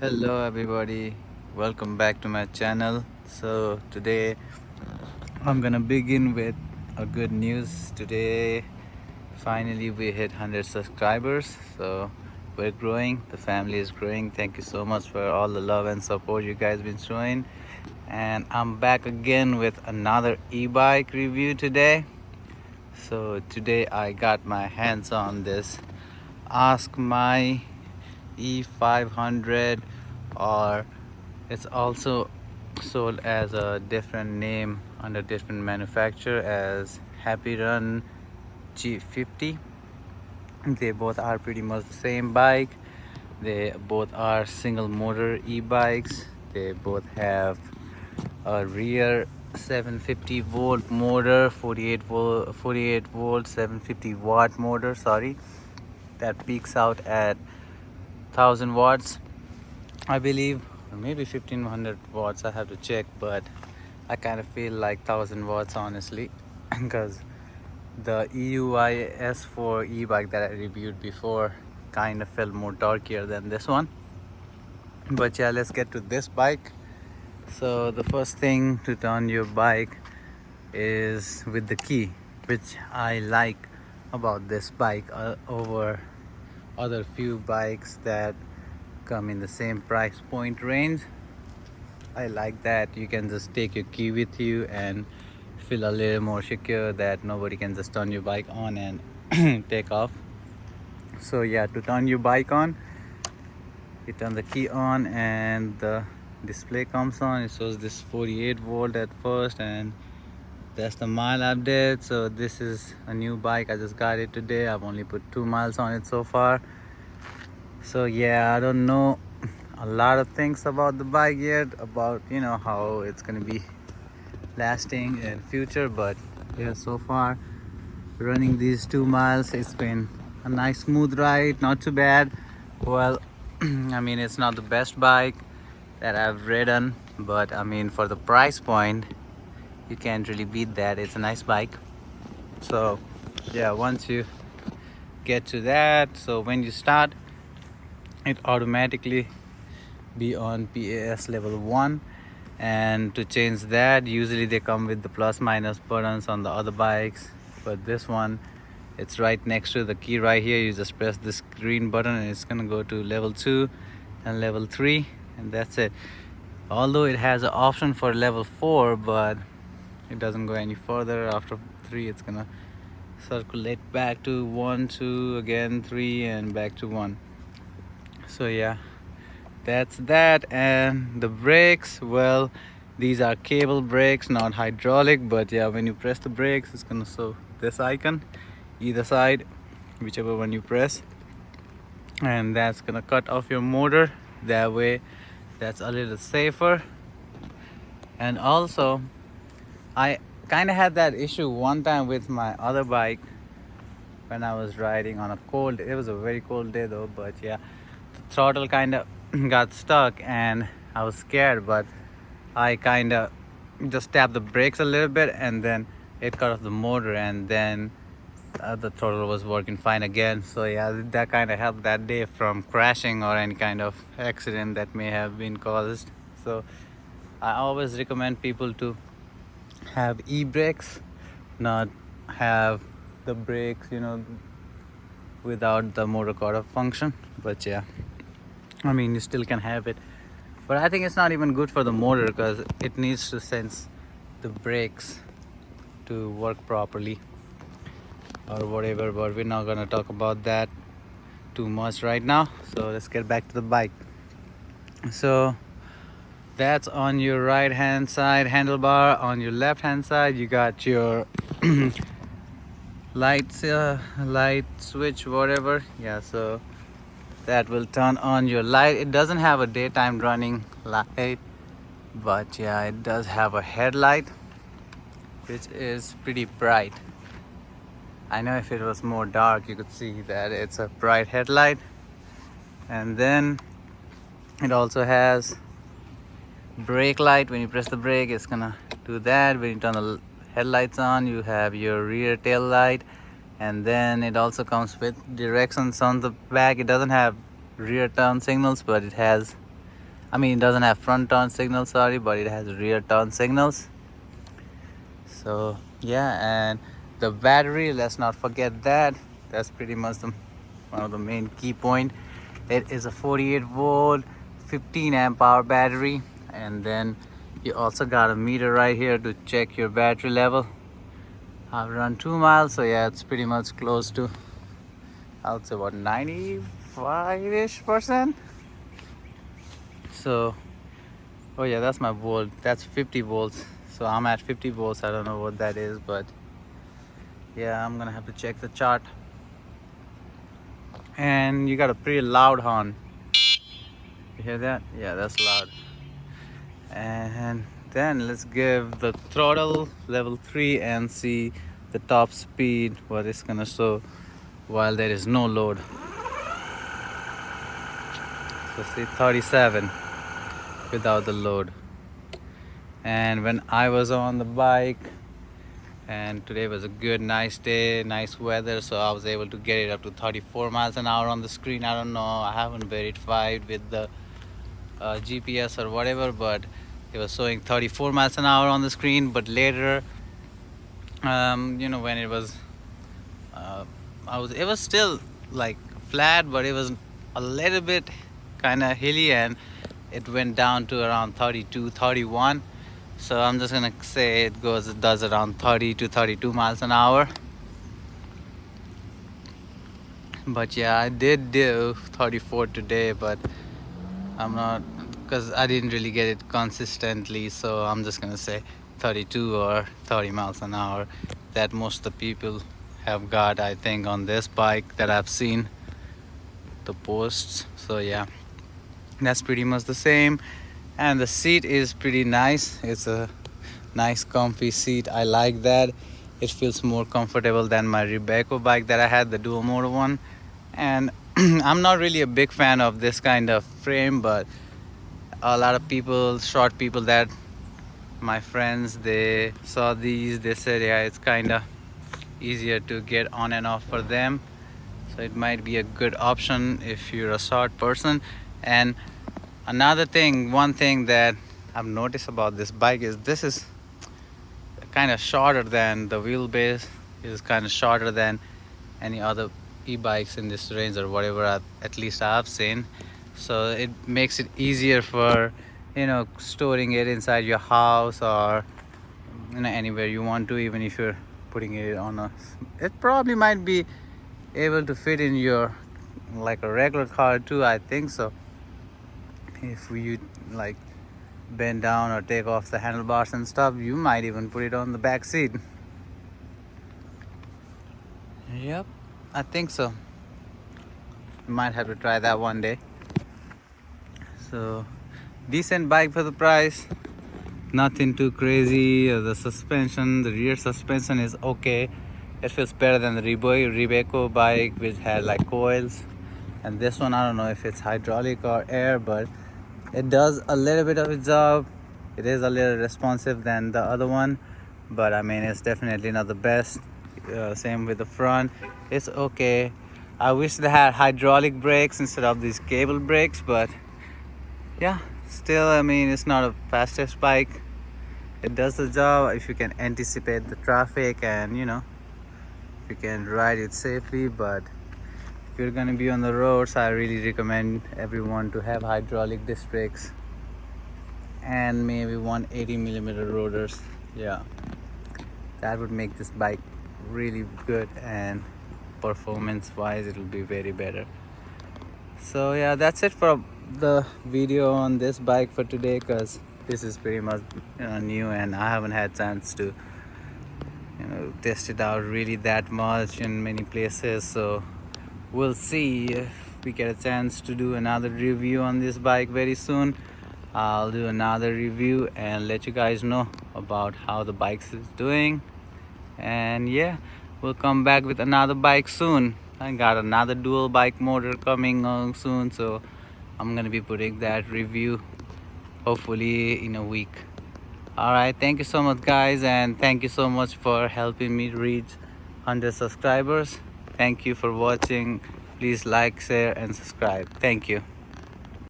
Hello everybody, welcome back to my channel. So today I'm gonna begin with a good news. Today finally we hit 100 subscribers, so we're growing, the family is growing. Thank you so much for all the love and support you guys been showing, and I'm back again with another e-bike review today. So today I got my hands on this Askmy E500, or it's also sold as a different name under different manufacturer as Happyrun G50. They both are pretty much the same bike. They both are single motor e-bikes. They both have a rear 750 volt motor, 48 volt 750 watt motor, sorry, that peaks out at 1000 watts, I believe, or maybe 1500 watts. I have to check, but I kind of feel like 1000 watts honestly, because the EUI S4 e-bike that I reviewed before kind of felt more torquier than this one. But yeah, let's get to this bike. So the first thing to turn your bike is with the key, which I like about this bike over other few bikes that come in the same price point range. I like that you can just take your key with you and feel a little more secure that nobody can just turn your bike on and take off. So yeah, to turn your bike on, you turn the key on and the display comes on. It shows this 48 volt at first, and that's the mile update. So this is a new bike, I just got it today. I've only put 2 miles on it so far. So yeah, I don't know a lot of things about the bike yet, about how it's gonna be lasting in future, but yeah, so far running these 2 miles, it's been a nice smooth ride, not too bad. Well, I mean, it's not the best bike that I've ridden, but I mean, for the price point, you can't really beat that. It's a nice bike. So yeah, once you get to that, so when you start, it automatically be on PAS level 1, and to change that, usually they come with the plus minus buttons on the other bikes, but this one, it's right next to the key right here. You just press this green button and it's gonna go to level 2 and level 3, and that's it. Although it has an option for level 4, but it doesn't go any further. After 3, it's gonna circulate back to 1, 2, again 3, and back to 1. So yeah, that's that. And the brakes, well, these are cable brakes, not hydraulic, but yeah, when you press the brakes, it's gonna show this icon either side, whichever one you press, and that's gonna cut off your motor. That way, that's a little safer. And also, I kind of had that issue one time with my other bike when I was riding on a cold, it was a very cold day though, but yeah, the throttle kind of got stuck and I was scared, but I kind of just tapped the brakes a little bit and then it cut off the motor, and then the throttle was working fine again. So yeah, that kind of helped that day from crashing or any kind of accident that may have been caused. So I always recommend people to have e-brakes, not have the brakes without the motor cut off function. But yeah, I mean, you still can have it, but I think it's not even good for the motor because it needs to sense the brakes to work properly or whatever. But we're not gonna talk about that too much right now, so let's get back to the bike. So that's on your right hand side handlebar. On your left hand side, you got your light switch, whatever. Yeah, so that will turn on your light. It doesn't have a daytime running light, but yeah, it does have a headlight which is pretty bright. I know if it was more dark you could see that it's a bright headlight. And then it also has brake light. When you press the brake, it's gonna do that. When you turn the headlights on, you have your rear tail light, and then it also comes with directions on the back. It doesn't have rear turn signals, but it has I mean, it doesn't have front turn signals, sorry, but it has rear turn signals. So yeah, and the battery, let's not forget that. That's pretty much one of the main key point. It is a 48 volt 15 amp hour battery, and then you also got a meter right here to check your battery level. I've run 2 miles, so yeah, it's pretty much close to, I would say, about 95-ish%. So oh yeah, that's my volt. That's 50 volts. So I'm at 50 volts. I don't know what that is, but yeah, I'm gonna have to check the chart. And you got a pretty loud horn. You hear that? Yeah, that's loud. And then let's give the throttle level 3 and see the top speed, what it's gonna show while there is no load. So see 37 without the load. And when I was on the bike, and today was a good nice day, nice weather, so I was able to get it up to 34 miles an hour on the screen. I don't know, I haven't verified with the GPS or whatever, but it was showing 34 miles an hour on the screen. But later, you know, when it was it was still like flat, but it was a little bit kind of hilly, and it went down to around 32, 31. So I'm just gonna say it does around 30 to 32 miles an hour. But yeah, I did do 34 today, but I'm not, because I didn't really get it consistently, so I'm just gonna say 32 or 30 miles an hour that most of the people have got, I think, on this bike that I've seen the posts. So yeah, that's pretty much the same. And the seat is pretty nice. It's a nice comfy seat. I like that. It feels more comfortable than my ebike bike that I had, the dual motor one. And I'm not really a big fan of this kind of frame, but a lot of people, short people, that my friends, they saw these, they said yeah, it's kind of easier to get on and off for them. So it might be a good option if you're a short person. And another thing, one thing that I've noticed about this bike is this is kind of shorter than the wheelbase. Is kind of shorter than any other e-bikes in this range, or whatever at least I've seen. So it makes it easier for, you know, storing it inside your house, or you know, anywhere you want to. Even if you're putting it on a, it probably might be able to fit in your like a regular car too, I think so. If you like bend down or take off the handlebars and stuff, you might even put it on the back seat. Yep, I think so. You might have to try that one day. So decent bike for the price, nothing too crazy. The suspension, the rear suspension is okay. It feels better than the ebike bike, which had like coils. And this one, I don't know if it's hydraulic or air, but it does a little bit of its job. It is a little responsive than the other one, but I mean, it's definitely not the best. Same with the front, it's okay. I wish they had hydraulic brakes instead of these cable brakes, but yeah, still, I mean, it's not a fastest bike. It does the job if you can anticipate the traffic and, you know, if you can ride it safely. But if you're gonna be on the roads, I really recommend everyone to have hydraulic disc brakes and maybe 180mm rotors. Yeah, that would make this bike really good, and performance wise it will be very better. So yeah, that's it for the video on this bike for today, because this is pretty much, you know, new, and I haven't had chance to, you know, test it out really that much in many places. So we'll see if we get a chance to do another review on this bike very soon. I'll do another review and let you guys know about how the bike is doing. And yeah, we'll come back with another bike soon. I got another dual bike motor coming on soon, so I'm gonna be putting that review hopefully in a week. All right, thank you so much guys, and thank you so much for helping me reach 100 subscribers. Thank you for watching. Please like, share and subscribe. Thank you.